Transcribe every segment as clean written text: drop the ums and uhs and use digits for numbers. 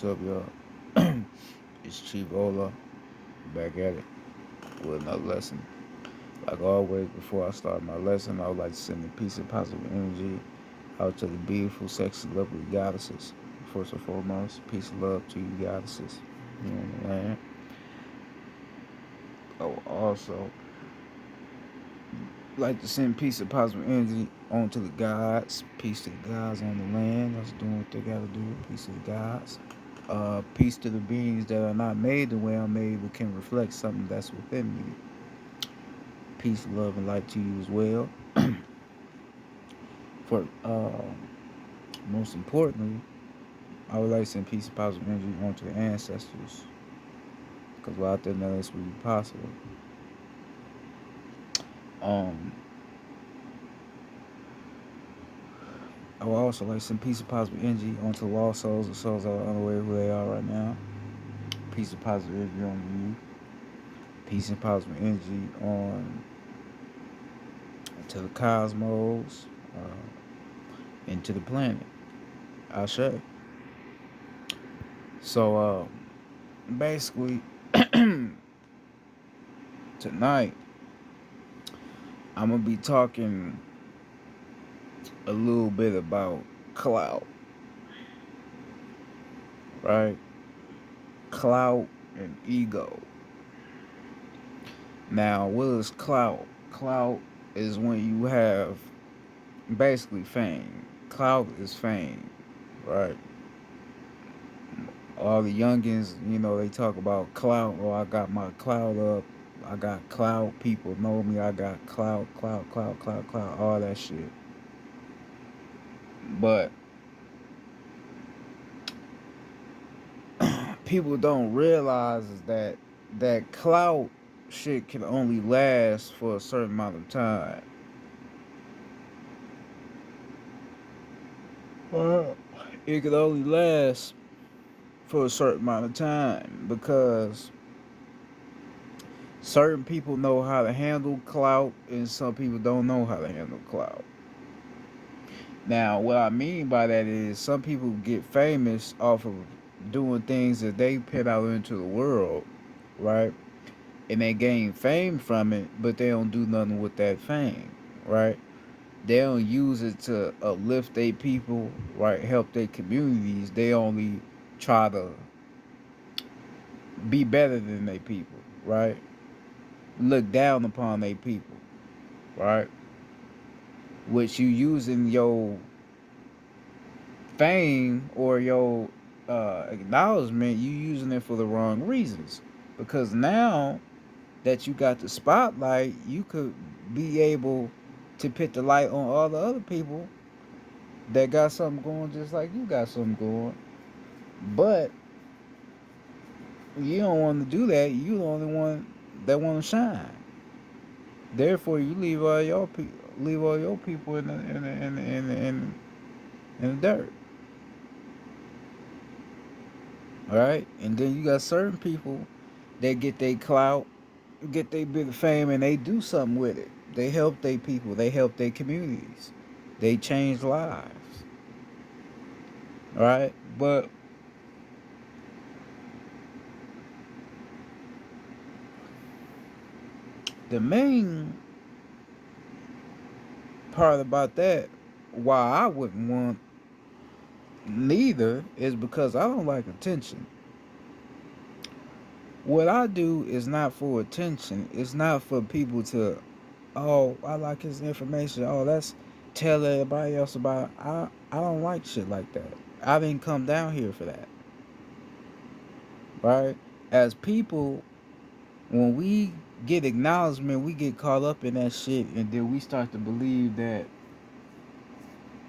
What's up, y'all? It's Chief Ola back at it with another lesson. Like always, before I start my lesson, I would like to send a piece of positive energy out to the beautiful, sexy, lovely goddesses. First and foremost, peace and love to you, goddesses here on the land. I would also like to send peace and positive energy on to the gods. Peace to the gods on the land that's doing what they gotta do. Peace to the gods. Peace to the beings that are not made the way I'm made, but can reflect something that's within me. Peace, love, and light to you as well. For most importantly, I would like to send peace and positive energy on to the ancestors, because without them, none of this would be possible. Um, I would also like to send peace and positive energy onto the lost souls, the souls that are unaware of who they are right now. Peace and positive energy on you. Peace and positive energy on to the cosmos, and to the planet. Ashe. So, basically, tonight I'm gonna be talking a little bit about clout, right? Clout and ego. Now, what is clout? Clout is when you have basically fame. Clout is fame, right? All the youngins, they talk about clout. Oh, I got my clout up. I got clout. People know me. I got clout, clout, clout, clout, clout, all that shit. But people don't realize is that clout shit can only last for a certain amount of time. Uh, it can only last for a certain amount of time because certain people know how to handle clout and some people don't know how to handle clout. Now, what I mean by that is some people get famous off of doing things that they put out into the world, right? And they gain fame from it, but they don't do nothing with that fame, right? They don't use it to uplift their people, right? Help their communities. They only try to be better than their people, right? Look down upon their people, right? Which you using your fame or your acknowledgement, you using it for the wrong reasons. Because now that you got the spotlight, you could be able to put the light on all the other people that got something going just like you got something going. But you don't want to do that. You the only one that want to shine. Therefore, you leave all your people in the dirt. All right, and then you got certain people that get their clout, get their bit of fame, and they do something with it. They help their people. They help their communities. They change lives. All right, but the main part about that, why I wouldn't want neither, is because I don't like attention. What I do is not for attention. It's not for people to, oh, I like his information. Oh, let's tell everybody else about it. I don't like shit like that. I didn't come down here for that. Right? As people, when we get acknowledgement, we get caught up in that shit and then we start to believe that,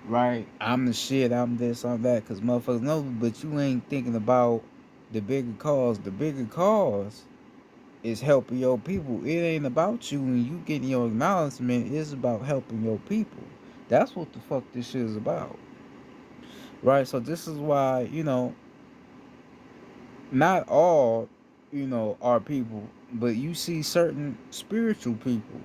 right, I'm the shit, I'm this, I'm that, because motherfuckers know, but you ain't thinking about the bigger cause. The bigger cause is helping your people. It ain't about you when you getting your acknowledgement. It's about helping your people. That's what the fuck this shit is about. Right? So this is why, not all, are people, but you see certain spiritual people.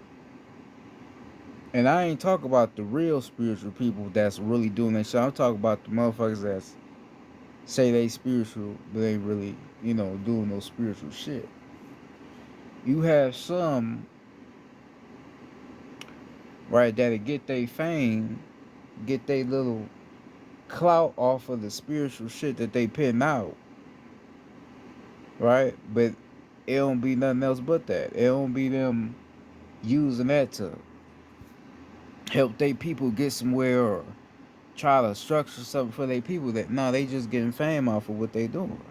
And I ain't talking about the real spiritual people that's really doing that shit. I'm talking about the motherfuckers that's say they spiritual, but they really, doing no spiritual shit. You have some, right, that'll get they fame, get they little clout off of the spiritual shit that they putting out, right? But it don't be nothing else but that. It don't be them using that to help they people get somewhere or try to structure something for their people. That no, they just getting fame off of what they doing.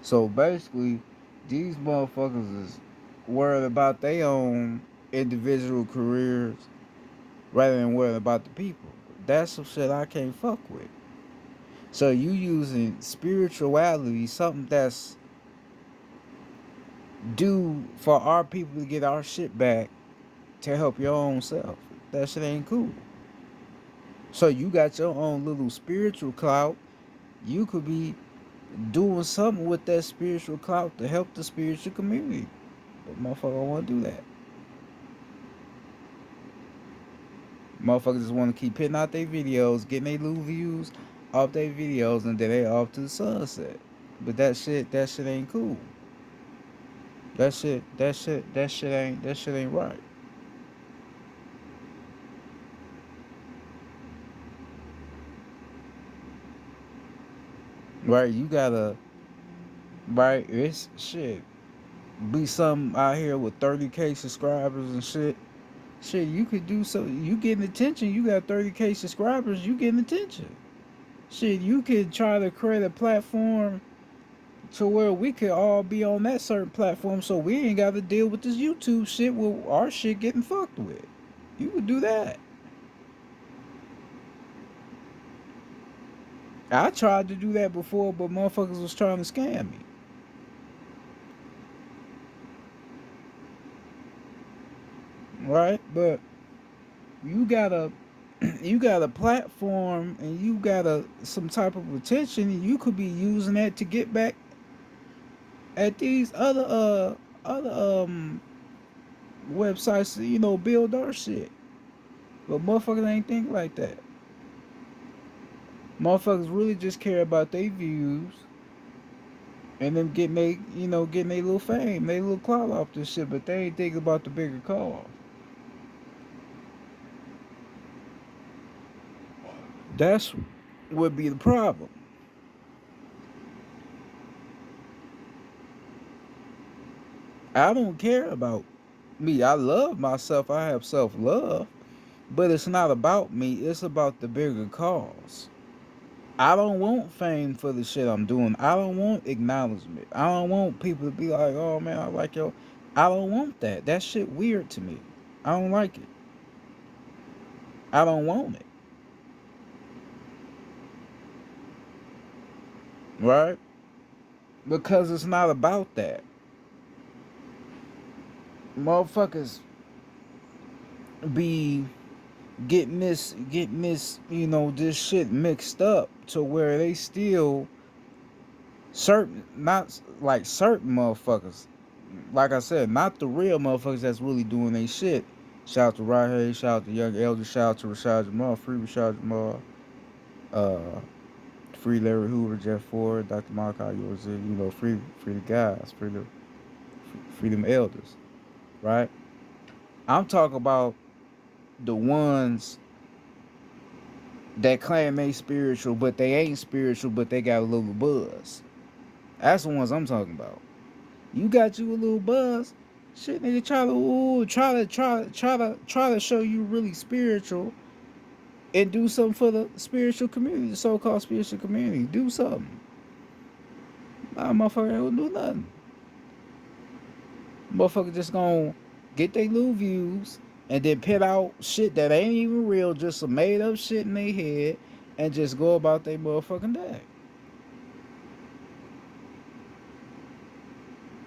So basically, these motherfuckers is worried about their own individual careers rather than worried about the people. That's some shit I can't fuck with. So you using spirituality, something that's due for our people to get our shit back to help your own self. That shit ain't cool. So you got your own little spiritual clout. You could be doing something with that spiritual clout to help the spiritual community. But motherfucker don't want to do that. Motherfuckers just want to keep hitting out their videos, getting their little views off their videos, and then they off to the sunset. But that shit ain't cool. That shit ain't right. Right? You gotta, right? It's shit. Be something out here with 30K subscribers and shit. Shit, you could do so. You getting attention. You got 30K subscribers. You getting attention. Shit, you could try to create a platform to where we could all be on that certain platform, so we ain't got to deal with this YouTube shit with our shit getting fucked with. You could do that. I tried to do that before, but motherfuckers was trying to scam me. Right? But you got a you got a platform and you got some type of attention, and you could be using that to get back at these other websites to, build our shit. But motherfuckers ain't think like that. Motherfuckers really just care about their views and them getting their little fame, they little clout off this shit, but they ain't thinking about the bigger cause. That's would be the problem. I don't care about me. I love myself. I have self love. But it's not about me. It's about the bigger cause. I don't want fame for the shit I'm doing. I don't want acknowledgement. I don't want people to be like, oh man, I like yo. I don't want that. That shit weird to me. I don't like it. I don't want it. Right? Because it's not about that. Motherfuckers be getting this, this shit mixed up to where they still certain, not like certain motherfuckers, like I said, not the real motherfuckers that's really doing their shit. Shout out to Rahey, shout out to Young Elder, shout out to Rashad Jamal, free Rashad Jamal, uh, free Larry Hoover, Jeff Ford, Dr. Malachi yours, free the guys, free them elders, right? I'm talking about the ones that claim they spiritual, but they ain't spiritual, but they got a little buzz. That's the ones I'm talking about. You got you a little buzz. Shit, nigga, try to show you really spiritual and do something for the spiritual community, the so-called spiritual community. Do something. Nah, motherfucker ain't gonna do nothing. Motherfucker just gonna get their little views and then pit out shit that ain't even real, just some made up shit in their head, and just go about their motherfucking day.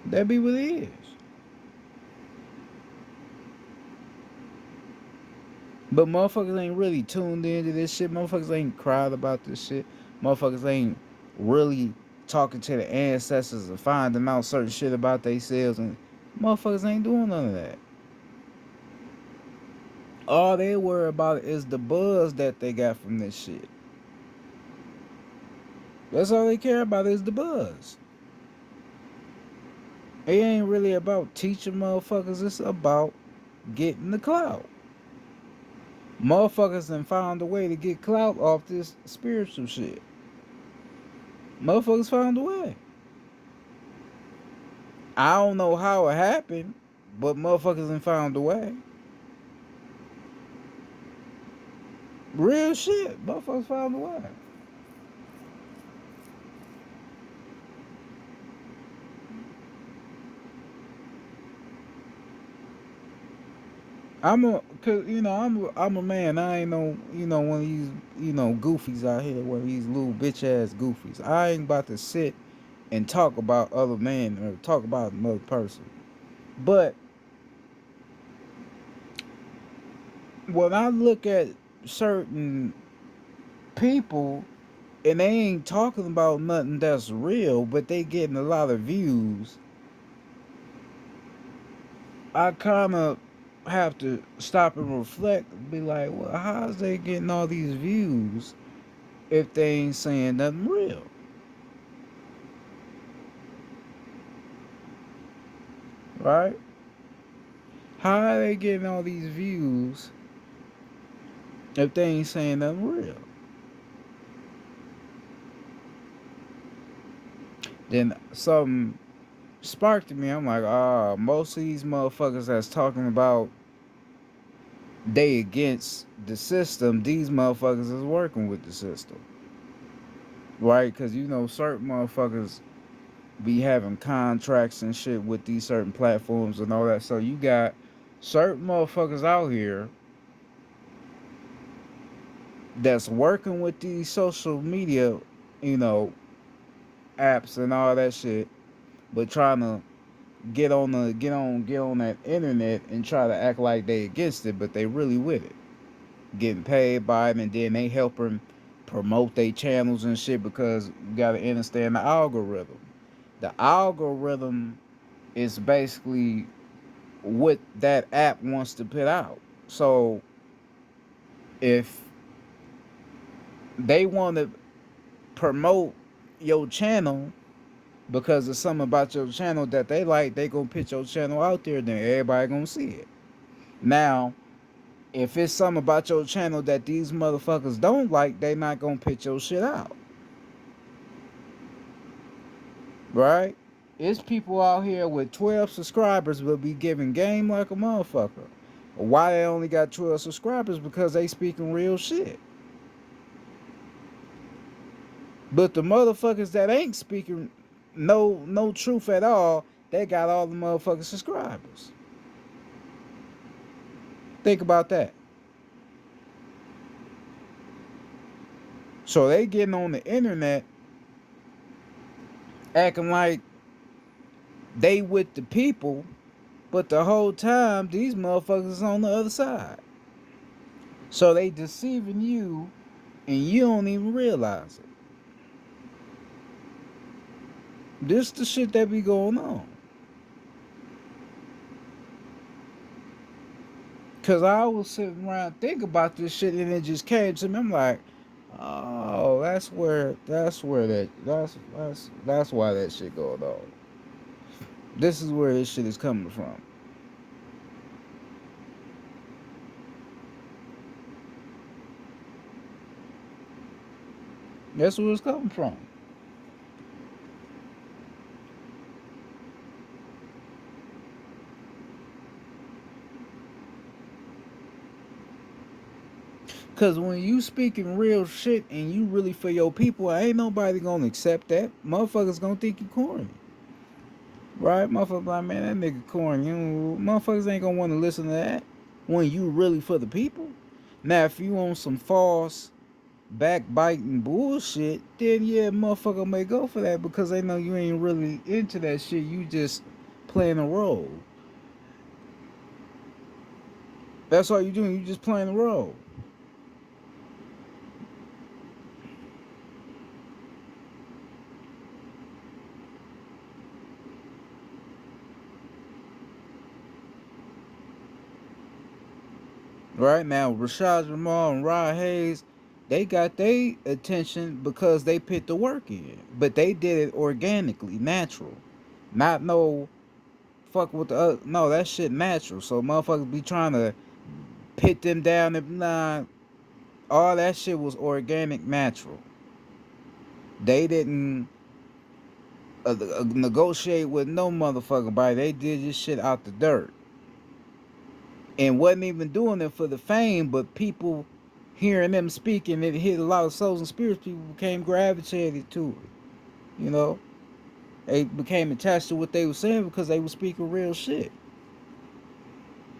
That be what it is. But motherfuckers ain't really tuned into this shit. Motherfuckers ain't cried about this shit. Motherfuckers ain't really talking to the ancestors and finding out certain shit about themselves. And motherfuckers ain't doing none of that. All they worry about is the buzz that they got from this shit. That's all they care about is the buzz. It ain't really about teaching motherfuckers. It's about getting the clout. Motherfuckers done found a way to get clout off this spiritual shit. Motherfuckers found a way. I don't know how it happened, but motherfuckers done found a way. Real shit. Motherfuckers found a way. Cause I'm a man. I ain't no, one of these, goofies out here, one of these little bitch ass goofies. I ain't about to sit and talk about other men or talk about another person. But when I look at certain people and they ain't talking about nothing that's real, but they getting a lot of views, I kind of have to stop and reflect and be like, well, how's they getting all these views if they ain't saying nothing real? Right? How are they getting all these views if they ain't saying nothing real? Then something sparked in me. I'm like, most of these motherfuckers that's talking about they against the system, these motherfuckers is working with the system. Right? Because certain motherfuckers be having contracts and shit with these certain platforms and all that. So you got certain motherfuckers out here that's working with these social media, you know, apps and all that shit, but trying to get on that internet and try to act like they against it, but they really with it, getting paid by it, and then they help them promote their channels and shit because you gotta understand the algorithm. The algorithm is basically what that app wants to put out. So if they want to promote your channel because there's something about your channel that they like, they gonna put your channel out there, then everybody gonna see it. Now, if it's something about your channel that these motherfuckers don't like, they not gonna put your shit out. Right? It's people out here with 12 subscribers will be giving game like a motherfucker. Why they only got 12 subscribers? Because they speaking real shit. But the motherfuckers that ain't speaking no truth at all, they got all the motherfucking subscribers. Think about that. So they getting on the internet acting like they with the people, but the whole time these motherfuckers is on the other side. So they deceiving you and you don't even realize it. This the shit that be going on. Cause I was sitting around thinking about this shit and it just came to me. I'm like, oh, that's why that shit going on. This is where this shit is coming from. That's where it's coming from. Cause when you speaking real shit and you really for your people, ain't nobody gonna accept that. Motherfuckers gonna think you corny. Right? Motherfuckers like, man, that nigga corny. Motherfuckers ain't gonna wanna listen to that. When you really for the people. Now if you on some false backbiting bullshit, then yeah, motherfucker may go for that because they know you ain't really into that shit. You just playing a role. That's all you doing. You just playing a role. Right now, Rashad Jamal and Rod Hayes, They got their attention because they put the work in, but they did it organically, natural, not no fuck with the other. No, that shit natural. So motherfuckers be trying to pit them down and nah. All that shit was organic, natural. They didn't negotiate with no motherfucking body. They did this shit out the dirt and wasn't even doing it for the fame, but people hearing them speaking, it hit a lot of souls and spirits. People became gravitated to it. You know, they became attached to what they were saying because they were speaking real shit.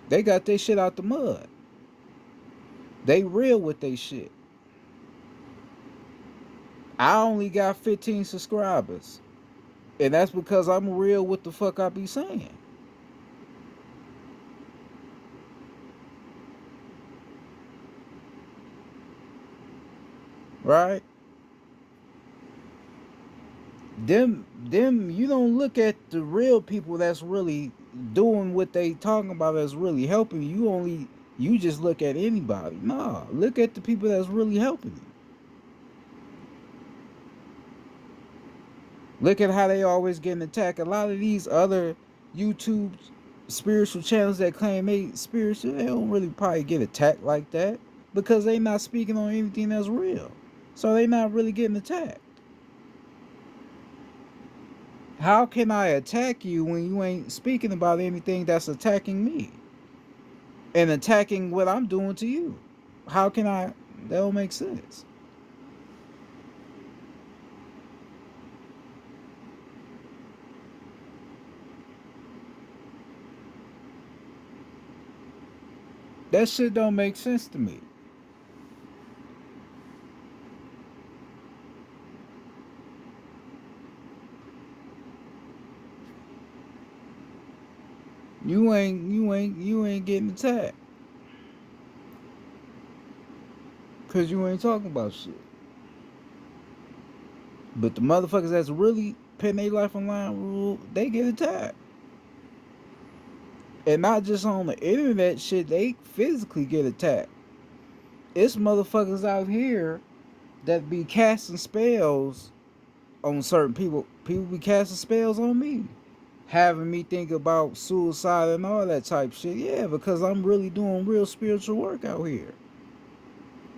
They got their shit out the mud. They real with their shit. I only got 15 subscribers. And that's because I'm real with the fuck I be saying. Right? Them, you don't look at the real people that's really doing what they talking about that's really helping you. You just look at anybody. Nah, look at the people that's really helping you. Look at how they always getting attacked. A lot of these other YouTube spiritual channels that claim they spiritual, they don't really probably get attacked like that because they not speaking on anything that's real. So they not really getting attacked. How can I attack you when you ain't speaking about anything that's attacking me and attacking what I'm doing to you? How can I? That don't make sense. That shit don't make sense to me. You ain't getting attacked because you ain't talking about shit. But the motherfuckers that's really putting their life on line, they get attacked. And not just on the internet shit, they physically get attacked. It's motherfuckers out here that be casting spells on certain people. People be casting spells on me, having me think about suicide and all that type shit. Yeah, because I'm really doing real spiritual work out here.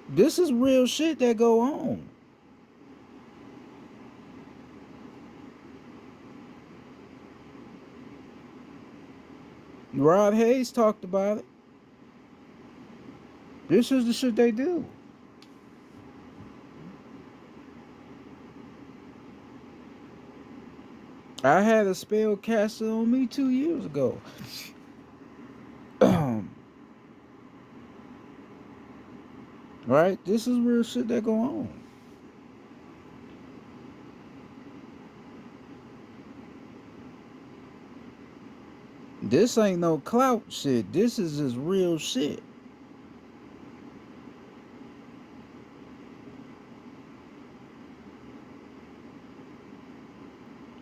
This is real shit that go on. Rod Hayes talked about it. This is the shit they do. I had a spell casted on me 2 years ago. Right? This is real shit that go on. This ain't no clout shit. This is just real shit.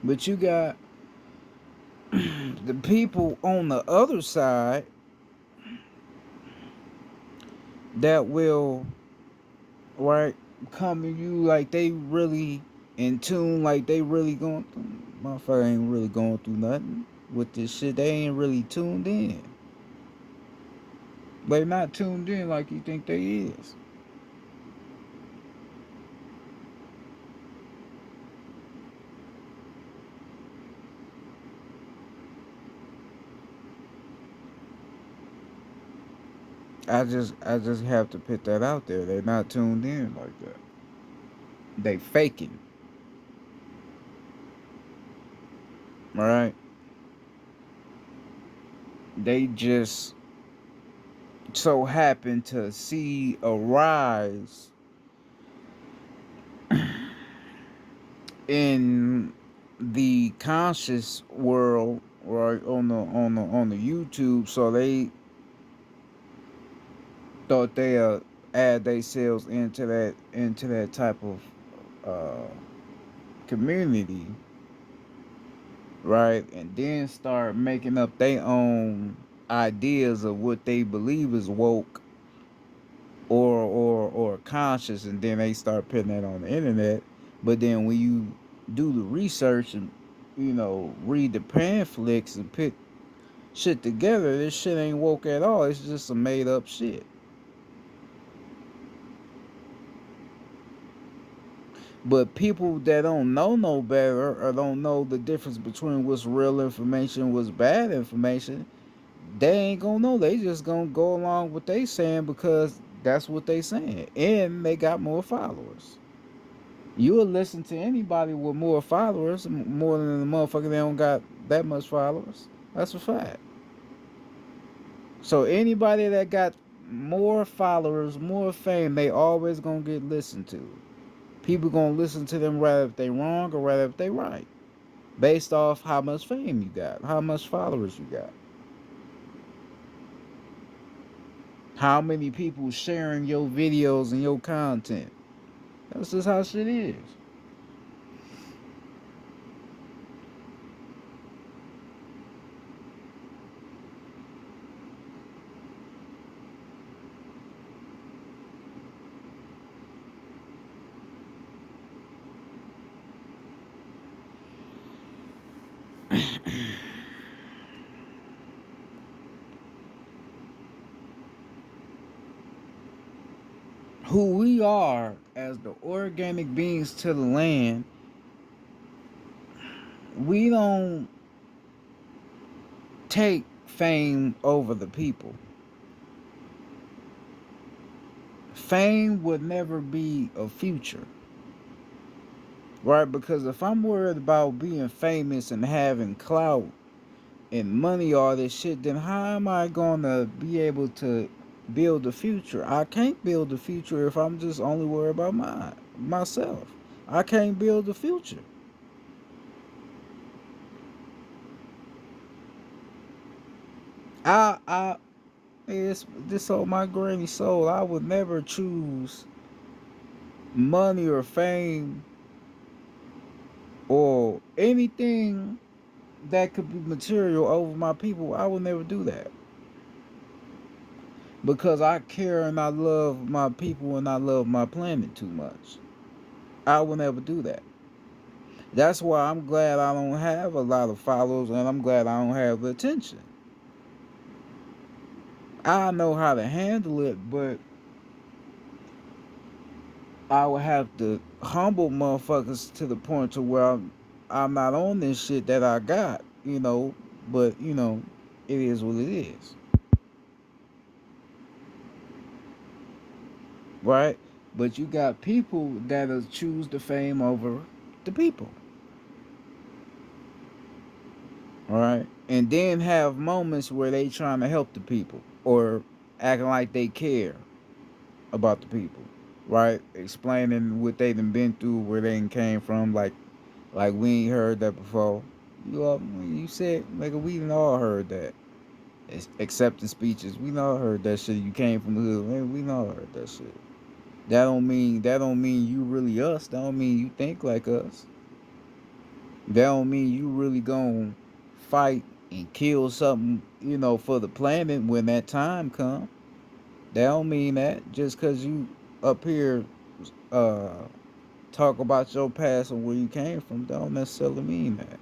But you got the people on the other side that will, right, come to you like they really in tune, like they really going through. Motherfucker ain't really going through nothing with this shit. They ain't really tuned in. They not tuned in like you think they is. I just have to put that out there. They're not tuned in like that. They faking, right? They just so happen to see a rise in the conscious world, right, on the YouTube, so they thought they'd add themselves into that type of uh, community, right, and then start making up their own ideas of what they believe is woke, or conscious, and then they start putting that on the internet. But then when you do the research and read the pamphlets and put shit together, this shit ain't woke at all. It's just some made up shit. But people that don't know no better or don't know the difference between what's real information and what's bad information, they ain't gonna know. They just gonna go along with they saying because that's what they saying, and they got more followers. You'll listen to anybody with more followers more than the motherfucker that don't got that much followers. That's a fact. So anybody that got more followers, more fame, they always gonna get listened to. People gonna listen to them rather if they wrong or rather if they right, based off how much fame you got, how much followers you got, how many people sharing your videos and your content. That's just how shit is. Who we are as the organic beings to the land, we don't take fame over the people. Fame would never be a future, right? Because if I'm worried about being famous and having clout and money, all this shit, then how am I gonna be able to build a future? I can't build a future if I'm just only worried about myself. I can't build a future. I it's this on my granny soul. I would never choose money or fame or anything that could be material over my people. I would never do that because I care and I love my people and I love my planet too much. I will never do that. That's why I'm glad I don't have a lot of followers and I'm glad I don't have the attention. I know how to handle it, but I would have to humble motherfuckers to the point to where I'm not on this shit that I got, but it is what it is. Right? But you got people that'll choose the fame over the people. All right? And then have moments where they trying to help the people or acting like they care about the people. Right? Explaining what they done been through, where they done came from, like we ain't heard that before. You said like we done all heard that. Accepting speeches, we all heard that shit. You came from the hood, man. We all heard that shit. That don't mean you really us. That don't mean you think like us. That don't mean you really gonna fight and kill something, for the planet when that time come. That don't mean that just cause you up here uh talk about your past and where you came from, that don't necessarily mean that.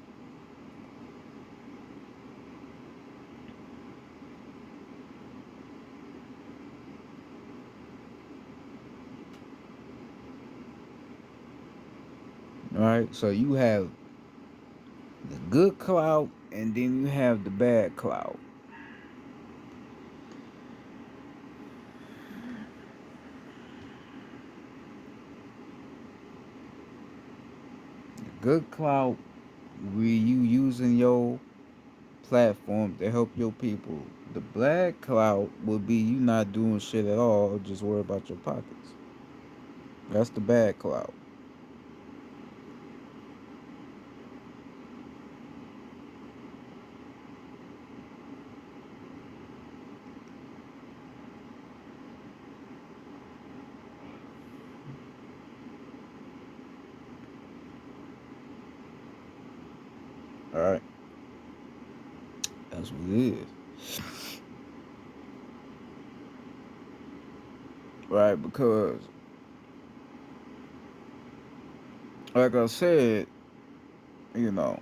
All right. So you have the good clout and then you have the bad clout. The good clout where you using your platform to help your people. The bad clout would be you not doing shit at all, just worry about your pockets. That's the bad clout. All right, that's what it is. right? Because, like I said, you know,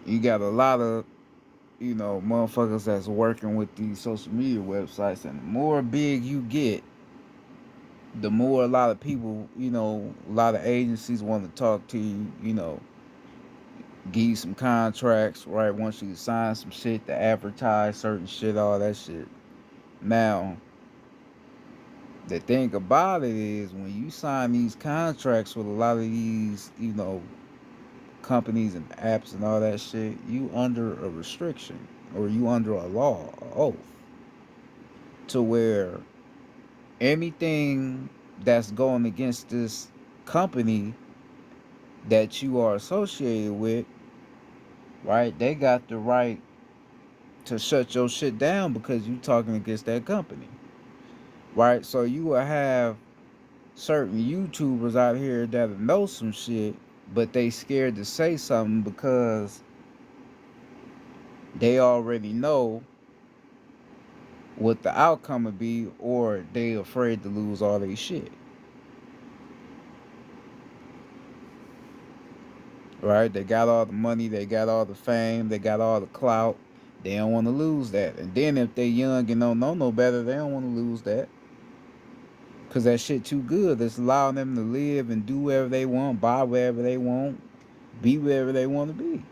you got a lot of, motherfuckers that's working with these social media websites, and the more big you get, the more a lot of people, a lot of agencies want to talk to you, give you some contracts, right? Want you to sign some shit to advertise certain shit, all that shit. Now, the thing about it is when you sign these contracts with a lot of these, companies and apps and all that shit, you under a restriction or you under a law, a oath, to where anything that's going against this company that you are associated with, right? They got the right to shut your shit down because you talking against that company, right? So you will have certain YouTubers out here that know some shit, but they scared to say something because they already know what the outcome would be, or they afraid to lose all their shit, right? They got all the money, they got all the fame, they got all the clout. They don't want to lose that. And then if they young and don't know no better, they don't want to lose that. Cause that shit too good. It's allowing them to live and do whatever they want, buy wherever they want, be wherever they want to be.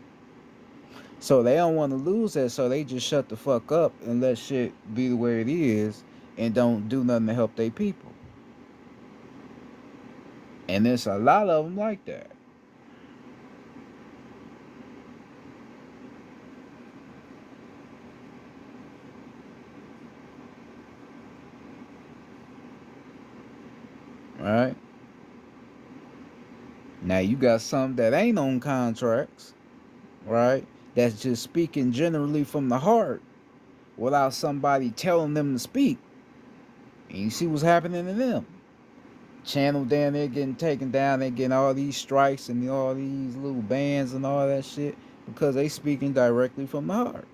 So they don't want to lose that, so they just shut the fuck up and let shit be the way it is and don't do nothing to help their people. And there's a lot of them like that. Right? Now you got some that ain't on contracts, right? That's just speaking generally from the heart without somebody telling them to speak. And you see what's happening to them. Channel down there getting taken down, they getting all these strikes and all these little bans and all that shit because they speaking directly from the heart.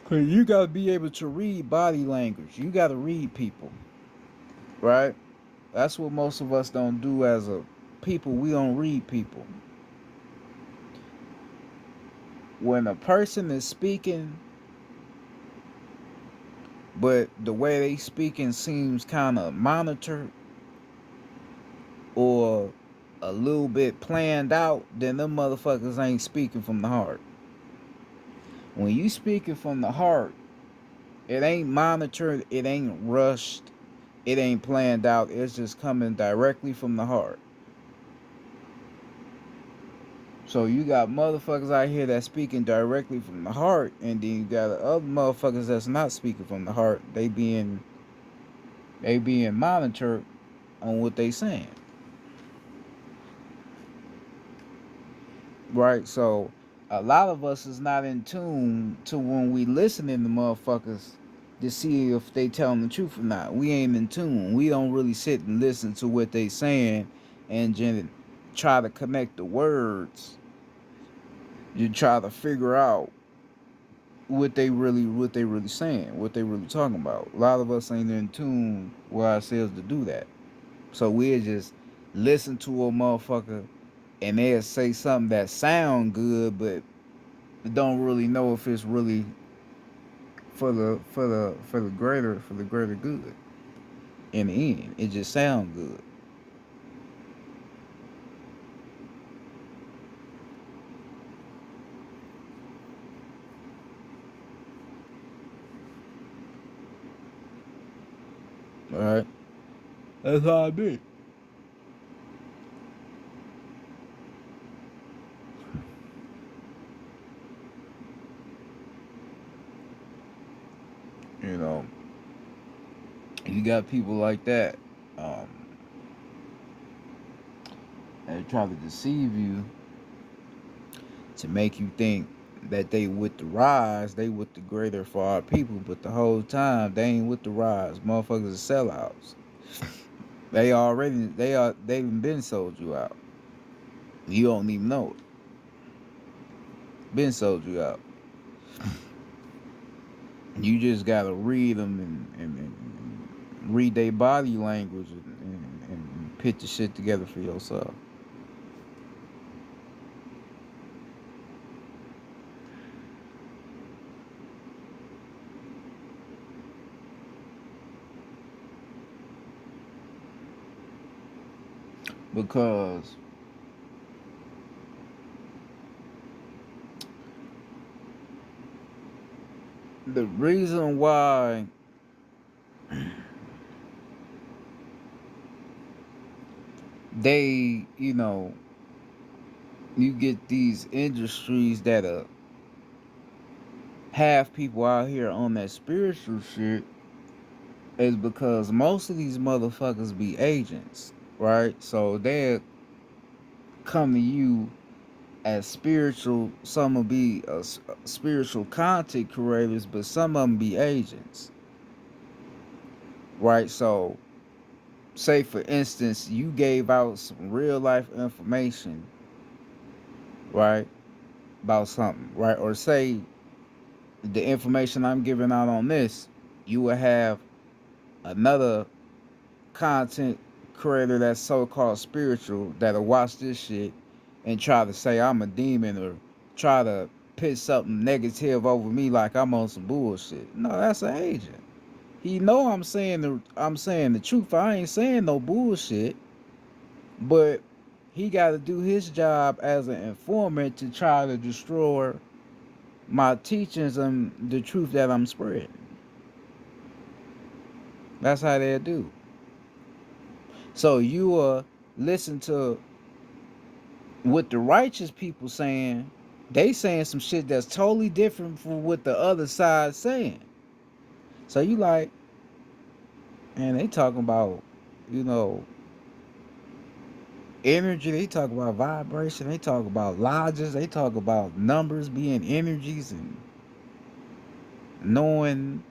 Cause you gotta be able to read body language. You gotta read people, right? That's what most of us don't do as a people. We don't read people. When a person is speaking, but the way they speaking seems kind of monitored or a little bit planned out, then them motherfuckers ain't speaking from the heart. When you speaking from the heart, it ain't monitored, it ain't rushed, it ain't planned out. It's just coming directly from the heart. So you got motherfuckers out here that's speaking directly from the heart, and then you got other motherfuckers that's not speaking from the heart. They being monitored on what they saying. Right? So a lot of us is not in tune to when we listening to motherfuckers to see if they telling the truth or not. We ain't in tune. We don't really sit and listen to what they saying and just try to connect the words. You try to figure out what they really saying, what they really talking about. A lot of us ain't in tune with ourselves to do that. So we'll just listen to a motherfucker and they'll say something that sound good, but don't really know if it's really for the greater good. In the end, it just sound good. All right, that's how I be. You know, you got people like that. Um, they try to deceive you to make you think that they with the rise, they with the greater for our people, but the whole time they ain't with the rise. Motherfuckers are sellouts. They even been sold you out. You don't even know it. Been sold you out. You just gotta read them and read their body language and put the shit together for yourself. Because the reason why they, you get these industries that have people out here on that spiritual shit is because most of these motherfuckers be agents, right? So they come to you as spiritual. Some will be spiritual content creators, but some of them be agents, right? So, say for instance, you gave out some real life information, right, about something, right? Or say the information I'm giving out on this, you will have another content creator that's so-called spiritual that'll watch this shit and try to say I'm a demon or try to put something negative over me like I'm on some bullshit. No, that's an agent. He know I'm saying the truth. I ain't saying no bullshit, but he got to do his job as an informant to try to destroy my teachings and the truth that I'm spreading. That's how they do. So you listen to what the righteous people saying. They saying some shit that's totally different from what the other side saying. So you like, man, they talking about, you know, energy. They talk about vibration. They talk about lodges. They talk about numbers being energies and knowing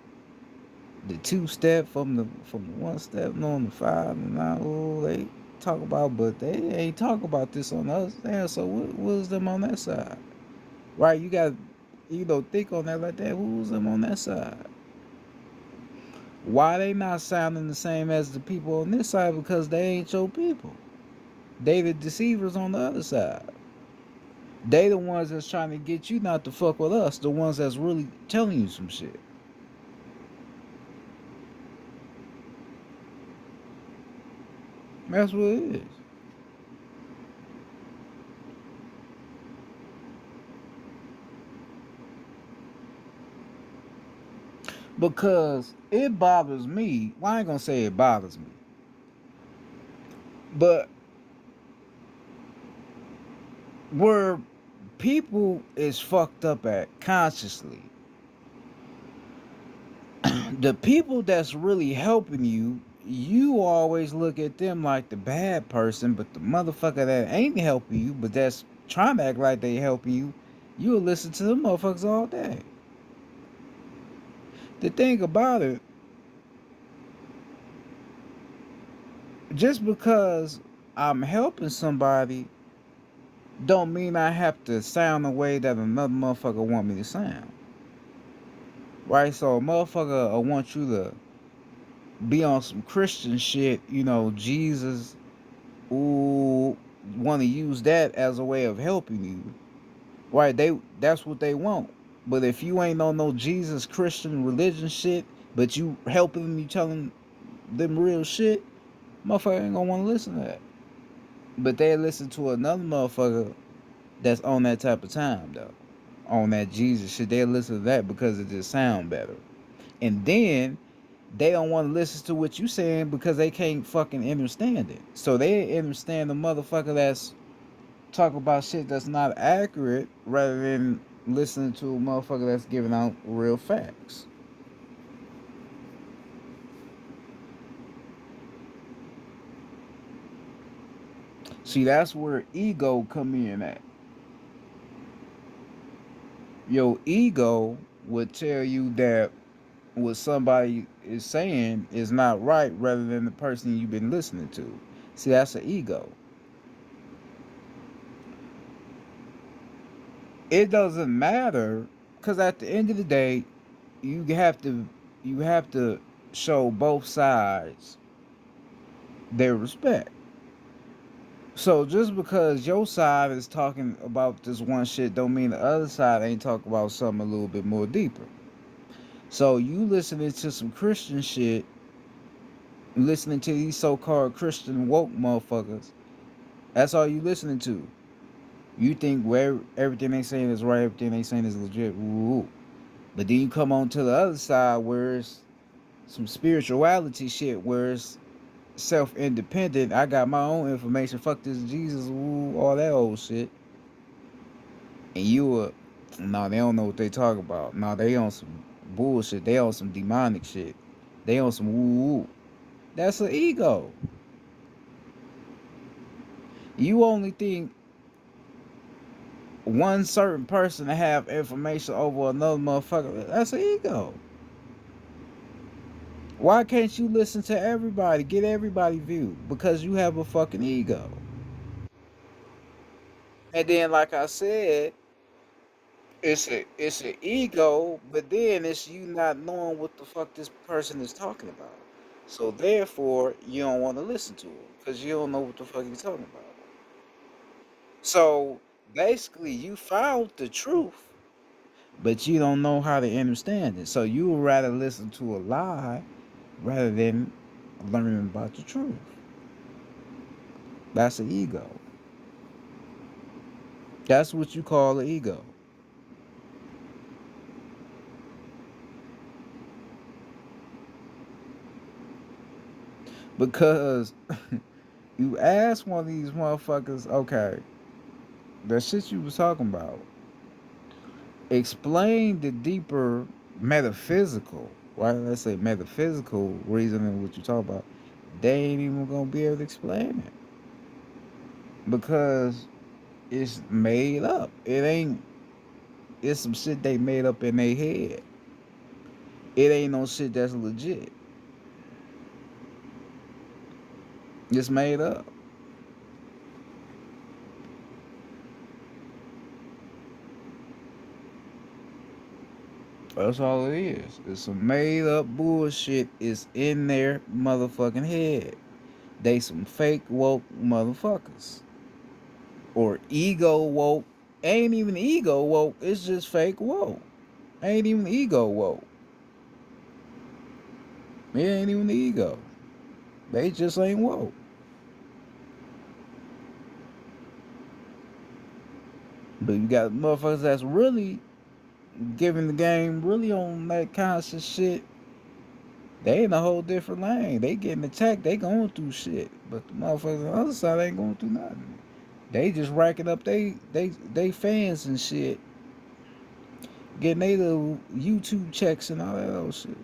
the two step from the one step, knowing the five and nine. Oh, they talk about, but they ain't talk about this on the other side. So what was them on that side? Right? You got, think on that like that. Who's them on that side? Why they not sounding the same as the people on this side? Because they ain't your people. They the deceivers on the other side. They the ones that's trying to get you not to fuck with us. The ones that's really telling you some shit. That's what it is. Because it bothers me. Well, I ain't gonna say it bothers me, but where people is fucked up at consciously, the people that's really helping you, you always look at them like the bad person, but the motherfucker that ain't helping you, but that's trying to act like they helping you, you'll listen to them motherfuckers all day. The thing about it, just because I'm helping somebody don't mean I have to sound the way that another motherfucker want me to sound. Right? So a motherfucker want you to be on some Christian shit, Jesus, ooh, want to use that as a way of helping you. Right? That's what they want. But if you ain't on no Jesus Christian religion shit, but you helping them, you telling them real shit, motherfucker ain't gonna want to listen to that. But they listen to another motherfucker that's on that type of time though. On that Jesus shit. They listen to that because it just sound better. And then they don't want to listen to what you saying because they can't fucking understand it. So they understand the motherfucker that's talk about shit that's not accurate rather than listening to a motherfucker that's giving out real facts. See, that's where ego come in at. Your ego would tell you that what somebody is saying is not right rather than the person you've been listening to. See, that's an ego. It doesn't matter because at the end of the day, you have to you have to show both sides their respect. So just because your side is talking about this one shit don't mean the other side ain't talking about something a little bit more deeper. So you listening to some Christian shit, listening to these so-called Christian woke motherfuckers. That's all you listening to. You think where everything they saying is right, everything they saying is legit. Ooh. But then you come on to the other side where it's some spirituality shit, where it's self-independent. I got my own information. Fuck this Jesus, ooh, all that old shit. And you were, no, they don't know what they talk about. No, they on some bullshit. They on some demonic shit. They on some woo woo. That's an ego. You only think one certain person to have information over another motherfucker. That's an ego. Why can't you listen to everybody, get everybody view? Because you have a fucking ego. And then, like I said, it's an ego, but then it's you not knowing what the fuck this person is talking about. So therefore, you don't want to listen to him because you don't know what the fuck he's talking about. So basically, you found the truth, but you don't know how to understand it. So you would rather listen to a lie rather than learning about the truth. That's an ego. That's what you call an ego. Because you ask one of these motherfuckers, okay, the shit you was talking about, explain the deeper metaphysical, right? Let's say metaphysical reasoning what you talk about. They ain't even gonna be able to explain it because it's made up. It ain't. It's some shit they made up in their head. It ain't no shit that's legit. It's made up. That's all it is. It's some made up bullshit. Is in their motherfucking head. They some fake woke motherfuckers. Or ego woke. Ain't even ego woke. It's just fake woke. Ain't even ego woke. It ain't even the ego. They just ain't woke. But you got motherfuckers that's really giving the game really on that conscious shit. They in a whole different lane. They getting attacked. They going through shit. But the motherfuckers on the other side ain't going through nothing. They just racking up they fans and shit. Getting they little YouTube checks and all that other shit.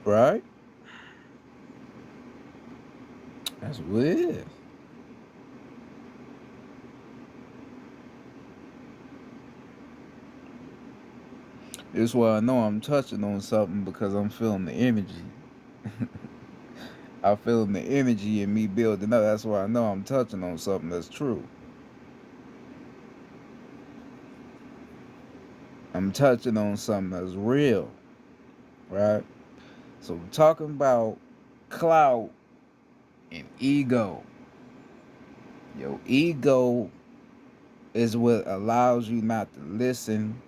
Right? That's what it is. That's why I know I'm touching on something because I'm feeling the energy. I feel the energy in me building up. That's why I know I'm touching on something that's true. I'm touching on something that's real, right? So we're talking about clout and ego. Your ego is what allows you not to listen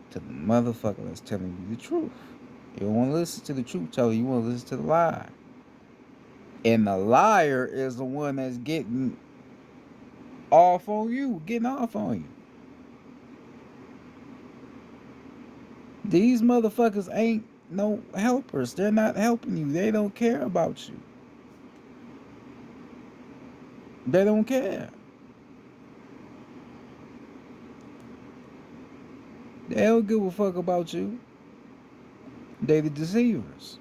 to the motherfucker that's telling you the truth. You don't want to listen to the truth teller, you want to listen to the lie. And the liar is the one that's getting off on you, getting off on you. These motherfuckers ain't no helpers. They're not helping you. They don't care about you. They don't care. They don't give a fuck about you. They the deceivers.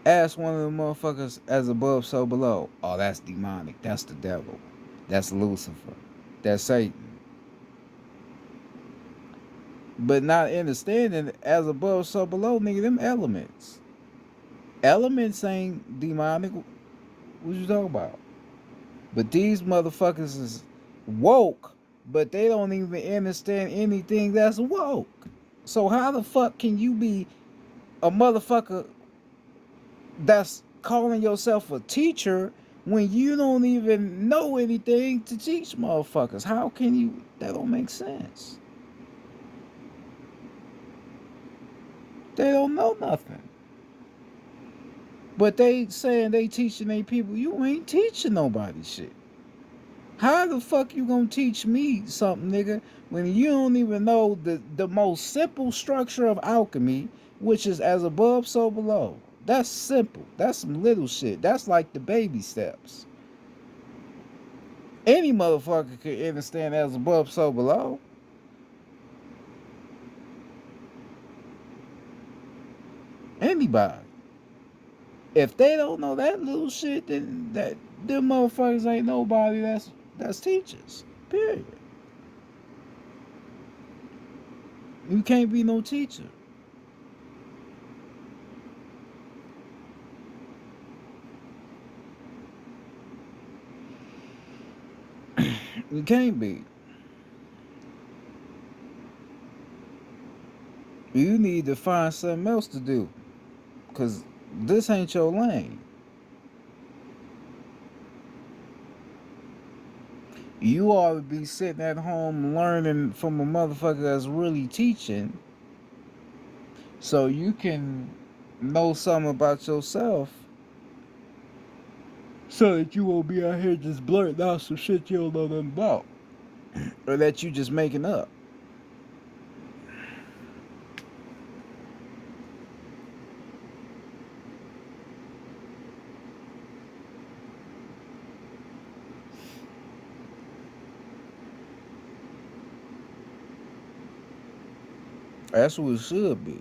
Ask one of the motherfuckers as above, so below. Oh, that's demonic. That's the devil. That's Lucifer. That's Satan. But not understanding as above, so below, nigga, them elements. Elements ain't demonic. What you talking about? But these motherfuckers is woke, but they don't even understand anything that's woke. So how the fuck can you be a motherfucker that's calling yourself a teacher when you don't even know anything to teach motherfuckers? How can you? That don't make sense. They don't know nothing. But they saying they teaching they people. You ain't teaching nobody shit. How the fuck you gonna teach me something, nigga, when you don't even know the most simple structure of alchemy, which is as above, so below? That's simple. That's some little shit. That's like the baby steps. Any motherfucker could understand as above, so below. Anybody. If they don't know that little shit, then that them motherfuckers ain't nobody that's teachers. Period. You can't be no teacher. You can't be. You need to find something else to do. Cause this ain't your lane. You ought to be sitting at home learning from a motherfucker that's really teaching so you can know something about yourself so that you won't be out here just blurting out some shit you don't know nothing about. Or that you just making up. That's what it should be.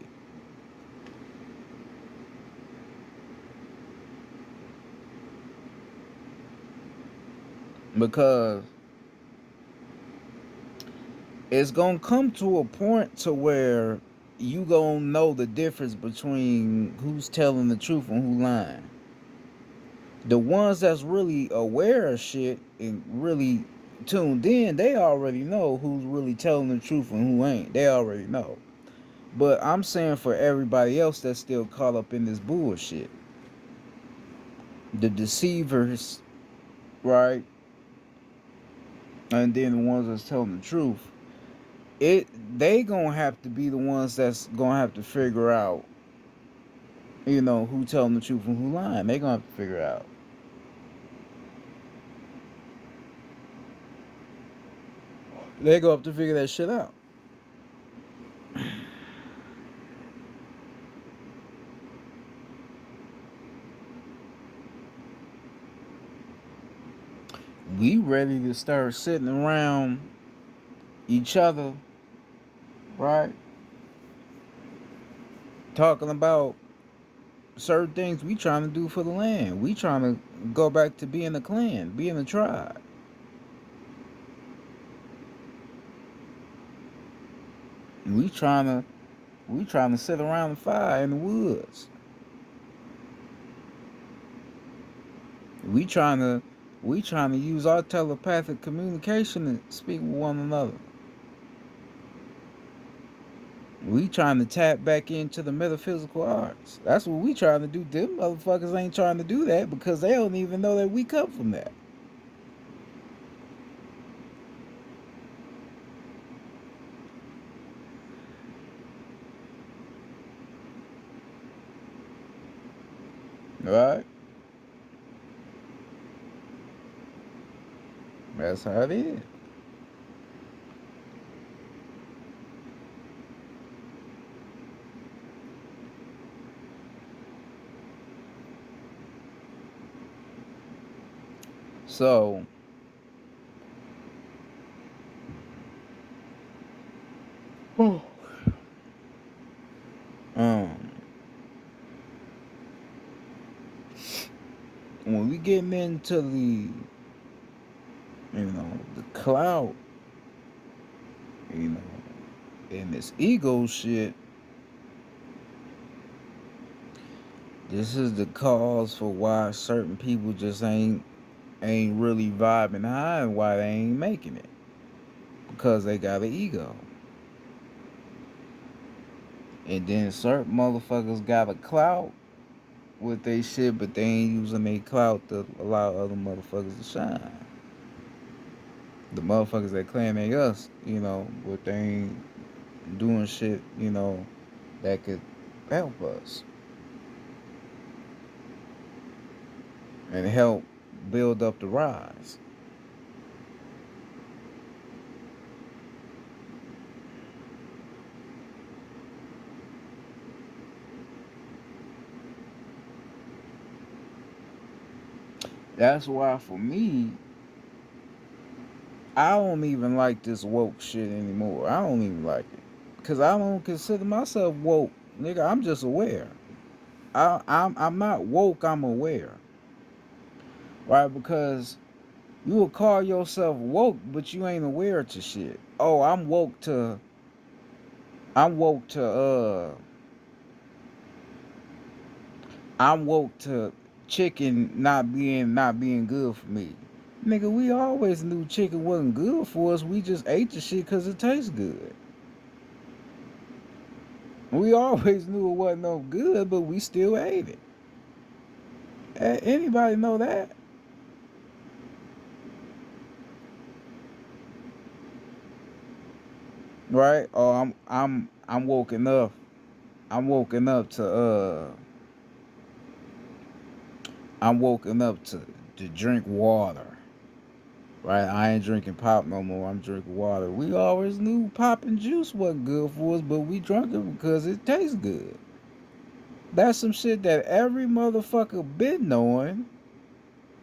Because it's gonna come to a point to where you gonna know the difference between who's telling the truth and who lying. The ones that's really aware of shit and really tuned in, they already know who's really telling the truth and who ain't. They already know. But I'm saying for everybody else that's still caught up in this bullshit, the deceivers, right? And then the ones that's telling the truth, it they gonna have to be the ones that's gonna have to figure out, who telling the truth and who lying. They gonna have to figure out. They gonna have to figure that shit out. We ready to start sitting around each other, right? Talking about certain things we trying to do for the land. We trying to go back to being a clan, being a tribe. We trying to sit around the fire in the woods. We trying to use our telepathic communication to speak with one another. We trying to tap back into the metaphysical arts. That's what we trying to do. Them motherfuckers ain't trying to do that because they don't even know that we come from that. Right? That's how it is. So, um, when we getting into the clout, you know, and this ego shit, This is the cause for why certain people just ain't really vibing high and why they ain't making it. Because they got an ego. And then certain motherfuckers got a clout with they shit, but they ain't using their clout to allow other motherfuckers to shine. The motherfuckers that claim they us, but they ain't doing shit, that could help us and help build up the rise. That's why for me, I don't even like this woke shit anymore. I don't even like it. Cause I don't consider myself woke. Nigga, I'm just aware. I'm not woke, I'm aware. Right? Because you will call yourself woke, but you ain't aware to shit. Oh, I'm woke to chicken not being good for me. Nigga, we always knew chicken wasn't good for us. We just ate the shit cause it tastes good. We always knew it wasn't no good, but we still ate it. Anybody know that? Right? Oh, I'm woken up. I'm woken up to drink water. Right? I ain't drinking pop no more. I'm drinking water. We always knew pop and juice wasn't good for us, but we drunk it because it tastes good. That's some shit that every motherfucker been knowing.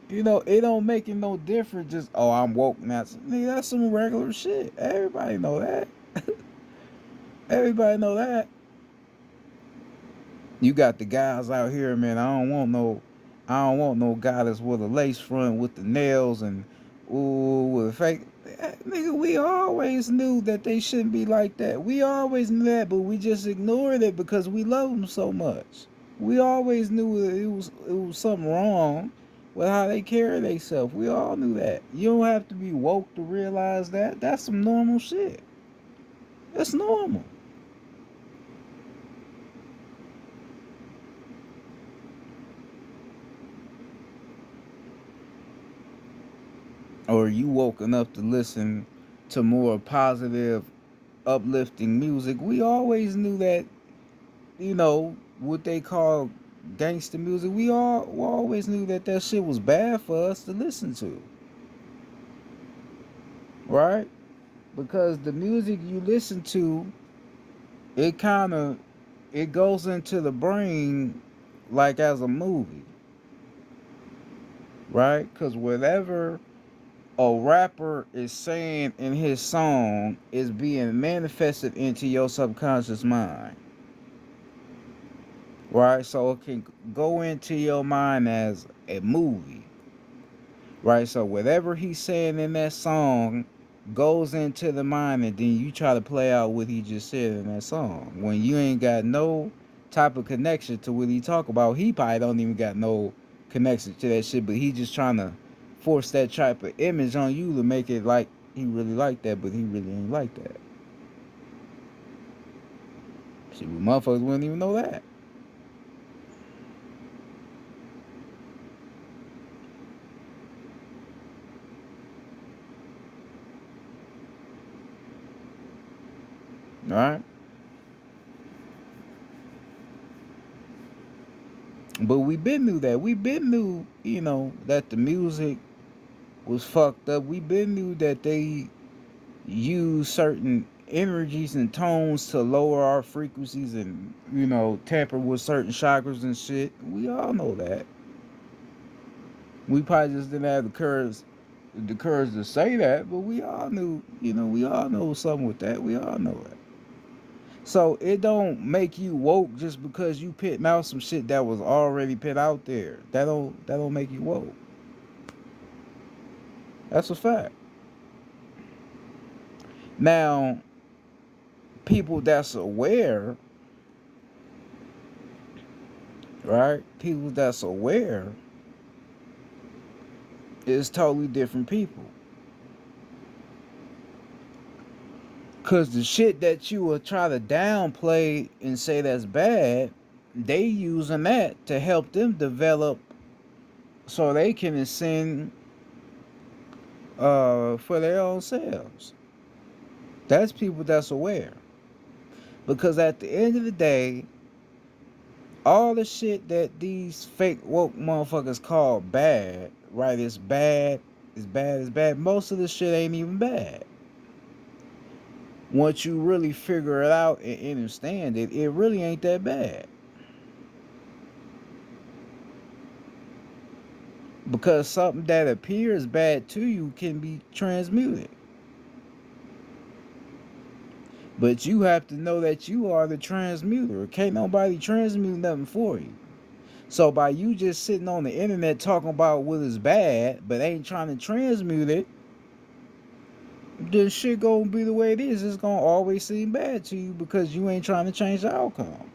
It don't make it no different. Just I'm woke now. Nigga, that's some regular shit. Everybody know that. Everybody know that. You got the guys out here, man. I don't want no guy that's with a lace front with the nails and with a fake. Nigga, we always knew that they shouldn't be like that. We always knew that, but we just ignored it because we love them so much. We always knew that it was something wrong with how they carry themselves. We all knew that. You don't have to be woke to realize that. That's some normal shit. That's normal. Or you woke enough to listen to more positive, uplifting music. We always knew that, what they call gangster music. We always knew that shit was bad for us to listen to, right? Because the music you listen to, it kind of it goes into the brain like as a movie, right? Because whatever a rapper is saying in his song is being manifested into your subconscious mind, right? So it can go into your mind as a movie, right? So whatever he's saying in that song goes into the mind, and then you try to play out what he just said in that song. When you ain't got no type of connection to what he talk about, he probably don't even got no connection to that shit, but he just trying to force that type of image on you to make it like he really like that, but he really ain't like that. Shit, but motherfuckers wouldn't even know that. All right, but we been knew that. We been knew, that the music was fucked up. We been knew that they use certain energies and tones to lower our frequencies and tamper with certain chakras and shit. We all know that. We probably just didn't have the courage to say that, but we all knew. We all know something with that. We all know that. So it don't make you woke just because you pitting out some shit that was already put out there. That don't make you woke. That's a fact. Now, people that's aware, right? People that's aware is totally different people. Cause the shit that you will try to downplay and say that's bad, they using that to help them develop so they can ascend for their own selves. That's people that's aware. Because at the end of the day, all the shit that these fake woke motherfuckers call bad, right? It's bad, it's bad, it's bad. Most of the shit ain't even bad. Once you really figure it out and understand it, it really ain't that bad. Because something that appears bad to you can be transmuted. But you have to know that you are the transmuter. Can't nobody transmute nothing for you. So by you just sitting on the internet talking about what is bad, but ain't trying to transmute it, then shit gonna be the way it is. It's gonna always seem bad to you because you ain't trying to change the outcome.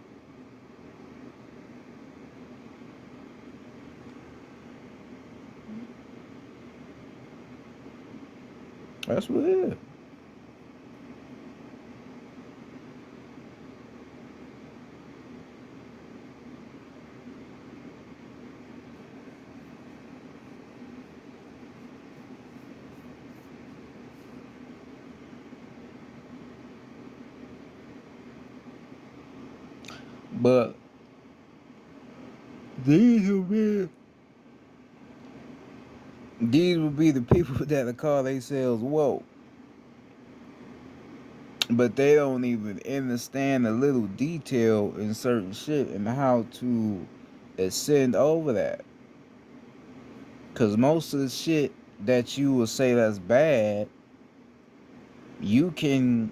That's what it is. But these will be these will be the people that call themselves woke. But they don't even understand a little detail in certain shit and how to ascend over that. Cause most of the shit that you will say that's bad, you can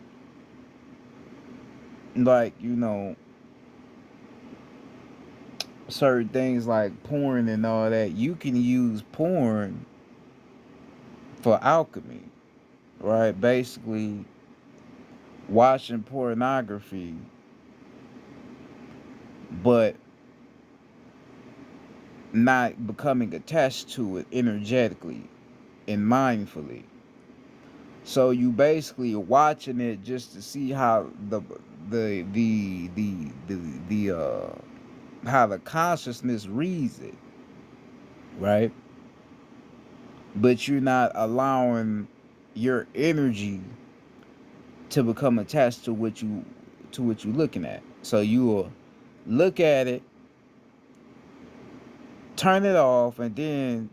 like, certain things like porn and all that, you can use porn for alchemy, right? Basically watching pornography, but not becoming attached to it energetically and mindfully. So you basically watching it just to see how the how the consciousness reads it, right? But you're not allowing your energy to become attached to what you're looking at. So you will look at it, turn it off, and then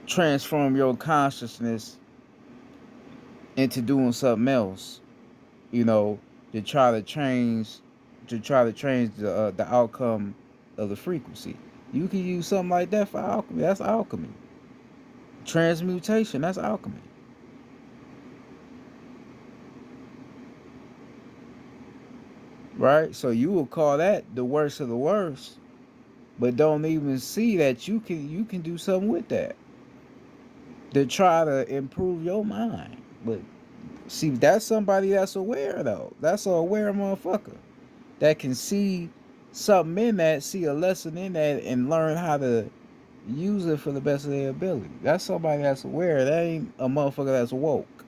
transform your consciousness into doing something else, you know, to try to change the outcome of the frequency. You can use something like that for alchemy. That's alchemy. Transmutation, that's alchemy. Right? So you will call that the worst of the worst, but don't even see that you can do something with that to try to improve your mind. But see, that's somebody that's aware though. That's a aware motherfucker that can see something in that, see a lesson in that, and learn how to use it for the best of their ability. That's somebody that's aware. That ain't a motherfucker that's woke.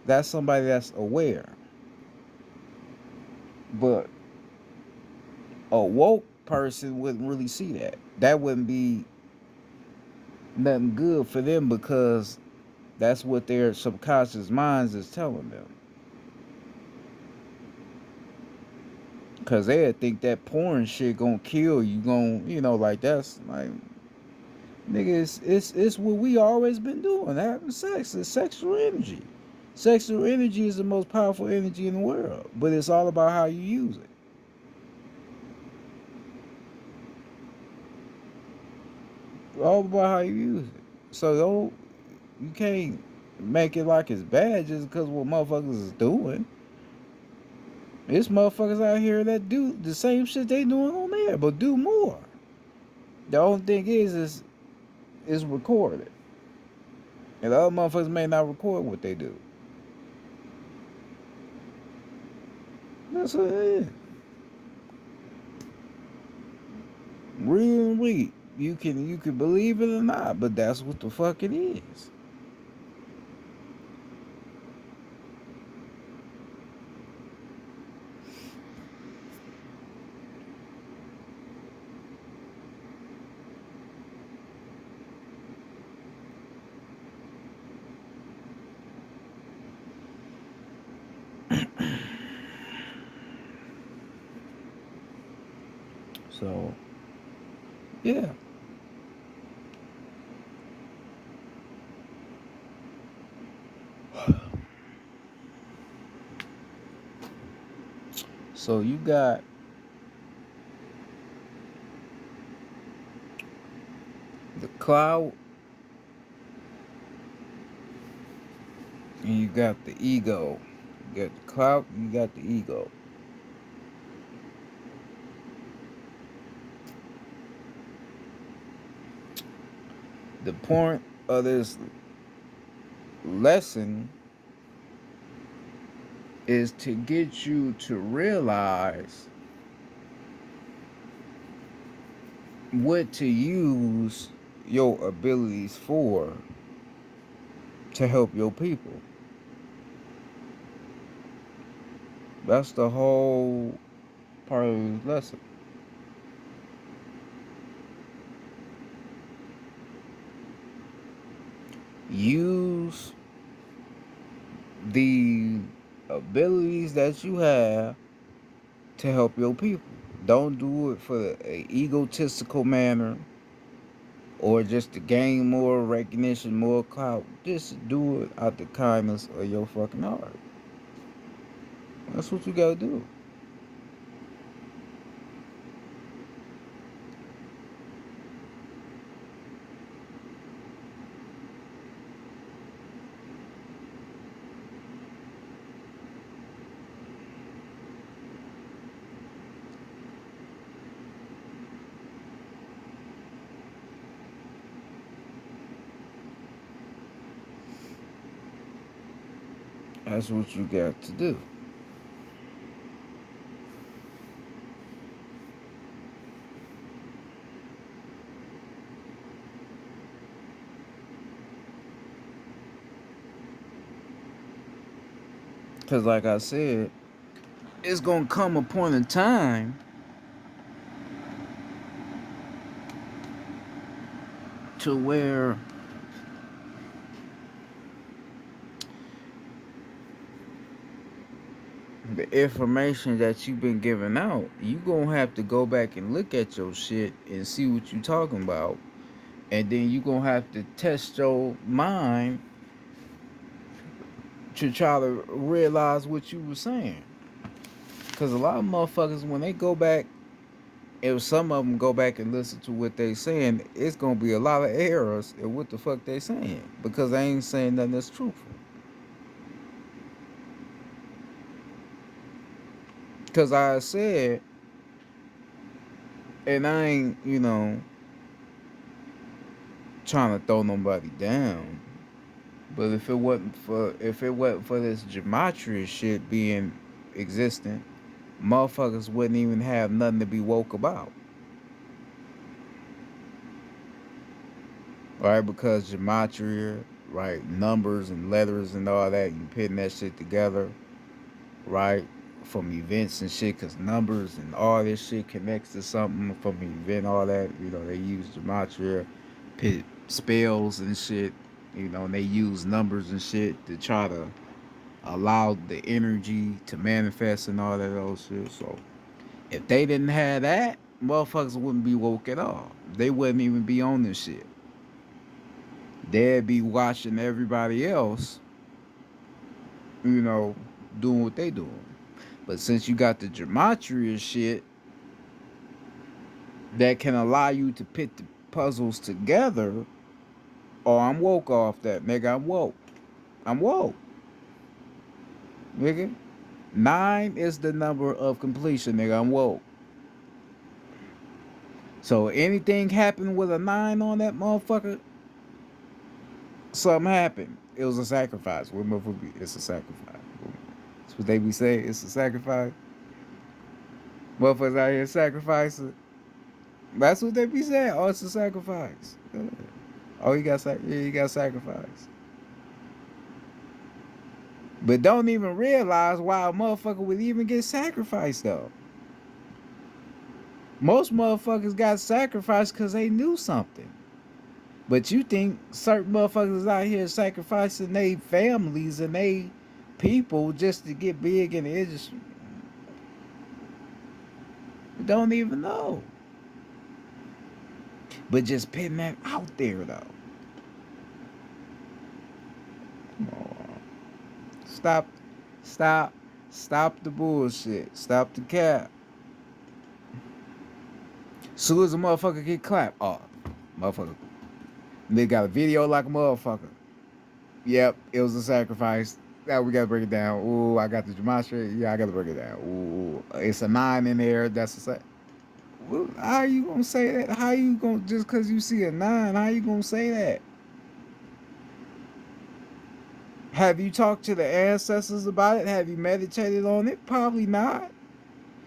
That's somebody that's aware. But a woke person wouldn't really see that. That wouldn't be nothing good for them because that's what their subconscious minds is telling them. Cause they think that porn shit gonna kill you, like that's like, nigga, it's what we always been doing, having sex. It's sexual energy. Sexual energy is the most powerful energy in the world, but it's all about how you use it. All about how you use it. So don't you can't make it like it's bad just because what motherfuckers is doing. There's motherfuckers out here that do the same shit they doing on there, but do more. The only thing is recorded. And the other motherfuckers may not record what they do. That's what it is. Real and weak. You can believe it or not, but that's what the fuck it is. So yeah. So you got the cloud and you got the ego. You got the clout, you got the ego. The point of this lesson is to get you to realize what to use your abilities for to help your people. That's the whole part of this lesson. Use the abilities that you have to help your people. Don't do it for an egotistical manner or just to gain more recognition, more clout. Just do it out the kindness of your fucking heart. That's what you gotta do. That's what you got to do. Cause like I said, it's gonna come a point in time to where the information that you've been giving out, you gonna have to go back and look at your shit and see what you talking about, and then you gonna have to test your mind to try to realize what you were saying. Cause a lot of motherfuckers, when they go back, if some of them go back and listen to what they saying, it's gonna be a lot of errors in what the fuck they saying because they ain't saying nothing that's truthful. Cause I said, and I ain't, trying to throw nobody down. But if it wasn't for this gematria shit being existent, motherfuckers wouldn't even have nothing to be woke about. Right? Because gematria, right, numbers and letters and all that, you putting that shit together, right? From events and shit, cause numbers and all this shit connects to something from an event, all that. They use gematria, pit spells and shit. And they use numbers and shit to try to allow the energy to manifest and all that other shit. So if they didn't have that, motherfuckers wouldn't be woke at all. They wouldn't even be on this shit. They'd be watching everybody else, you know, doing what they doing. But since you got the gematria shit that can allow you to put the puzzles together, oh, I'm woke off that, nigga. I'm woke. I'm woke, nigga. 9 is the number of completion, nigga. I'm woke. So anything happened with a 9 on that motherfucker, something happened. It was a sacrifice. What motherfucker? It's a sacrifice. That's what they be saying. It's a sacrifice. Motherfuckers out here sacrificing. That's what they be saying. Oh, it's a sacrifice. Oh, you got sacrifice. But don't even realize why a motherfucker would even get sacrificed though. Most motherfuckers got sacrificed because they knew something. But you think certain motherfuckers out here sacrificing their families and they people just to get big in the industry. Don't even know. But just putting that out there though. Come on. Stop, stop, stop the bullshit. Stop the cap. Soon as a motherfucker get clapped, oh, motherfucker. They got a video like a motherfucker. Yep, it was a sacrifice. Now we gotta break it down. Ooh, I got the demonstrate. Yeah, I gotta break it down. Ooh, it's a 9 in there. That's a set. Well, how you gonna say that? How you gonna just cause you see a 9? How you gonna say that? Have you talked to the ancestors about it? Have you meditated on it? Probably not.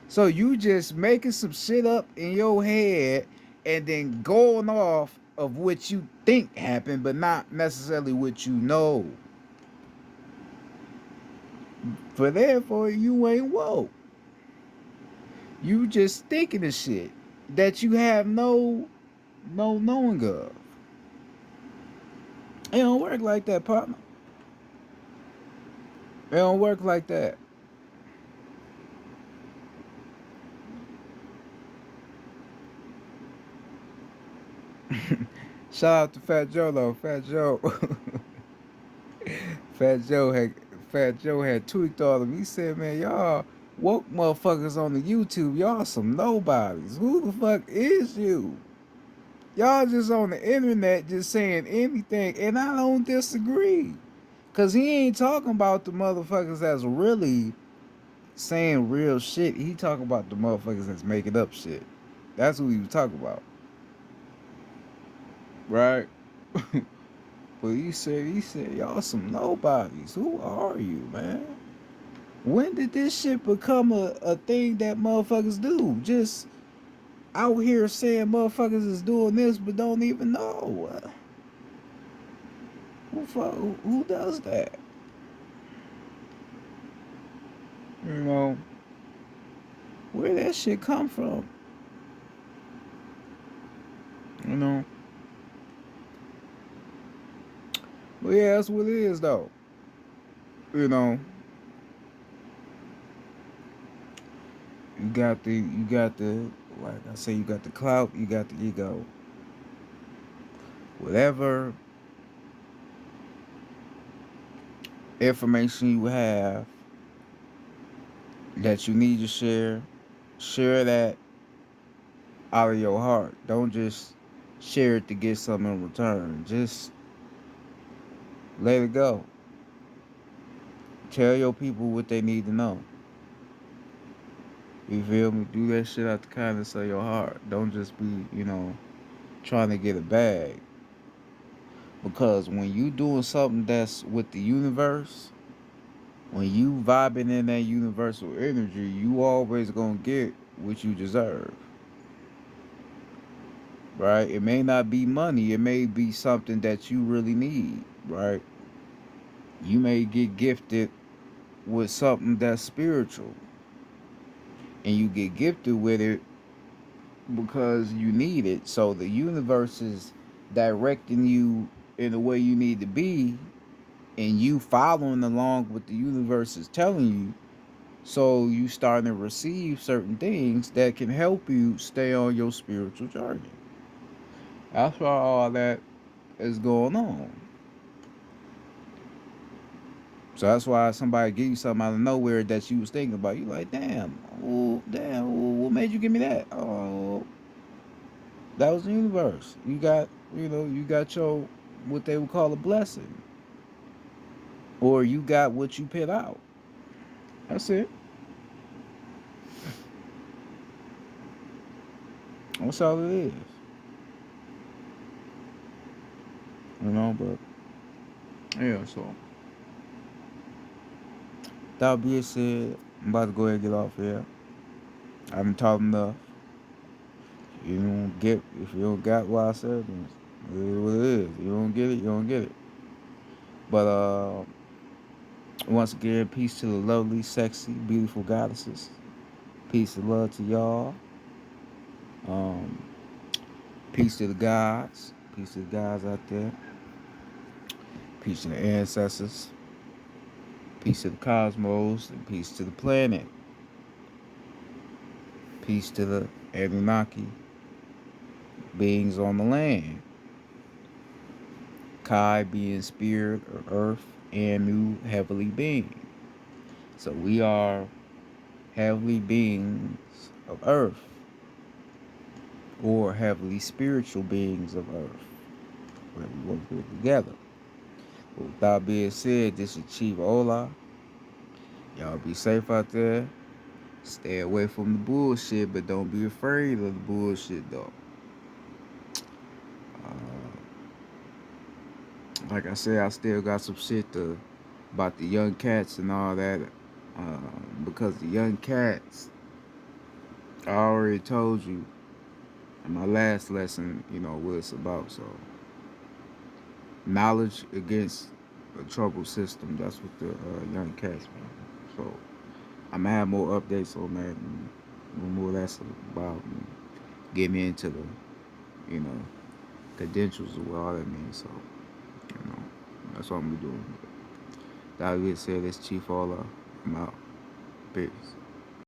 So you just making some shit up in your head and then going off of what you think happened, but not necessarily what you know. For therefore, you ain't woke. You just thinking of shit that you have no knowing of. It don't work like that, partner. It don't work like that. Shout out to Fat Joe though. Fat Joe. Fat Joe had Fat Joe had tweaked all of them. He said, man, y'all woke motherfuckers on the YouTube, y'all some nobodies. Who the fuck is you? Y'all just on the internet just saying anything, and I don't disagree. Cause he ain't talking about the motherfuckers that's really saying real shit. He talking about the motherfuckers that's making up shit. That's what he was talking about. Right? But he said, y'all some nobodies. Who are you, man? When did this shit become a thing that motherfuckers do? Just out here saying motherfuckers is doing this but don't even know. Who does that? You know, where that shit come from? You know? But yeah, that's what it is though. You know, you got the like I say, you got the clout, you got the ego. Whatever information you have that you need to share, share that out of your heart. Don't just share it to get something in return. Just let it go. Tell your people what they need to know. You feel me? Do that shit out the kindness of your heart. Don't just be, trying to get a bag. Because when you doing something that's with the universe, when you vibing in that universal energy, you always gonna get what you deserve. Right? It may not be money, it may be something that you really need, right? You may get gifted with something that's spiritual and you get gifted with it because you need it. So the universe is directing you in the way you need to be and you following along what the universe is telling you. So you starting to receive certain things that can help you stay on your spiritual journey. That's why all that is going on. So that's why somebody give you something out of nowhere that you was thinking about. You like, damn, oh, damn, what made you give me that? Oh, that was the universe. You got your what they would call a blessing, or you got what you put out. That's it. That's all it is. But yeah. So that being said, I'm about to go ahead and get off here. I've been talking enough. You don't get if you don't got what I said, then it is what it is. You don't get it, you don't get it. But once again, peace to the lovely, sexy, beautiful goddesses. Peace and love to y'all. Um, peace to the gods. Peace to the gods out there. Peace to the ancestors. Peace to the cosmos. And peace to the planet. Peace to the Anunnaki beings on the land. Kai being spirit of earth. Anu heavenly being. So we are heavenly beings of earth, or heavenly spiritual beings of earth, where we work here together. But with that being said, this is Chief Ola. Y'all be safe out there. Stay away from the bullshit, but don't be afraid of the bullshit though. Like I said, I still got some shit about the young cats and all that. Because the young cats, I already told you in my last lesson, what it's about. So knowledge against a troubled system. That's what the young cats mean. So I'm gonna have more updates on that and more that's about and getting into the, you know, credentials of what all that means. So, that's what I'm gonna be doing. That being said, it's Chief Ola. I'm out. Peace.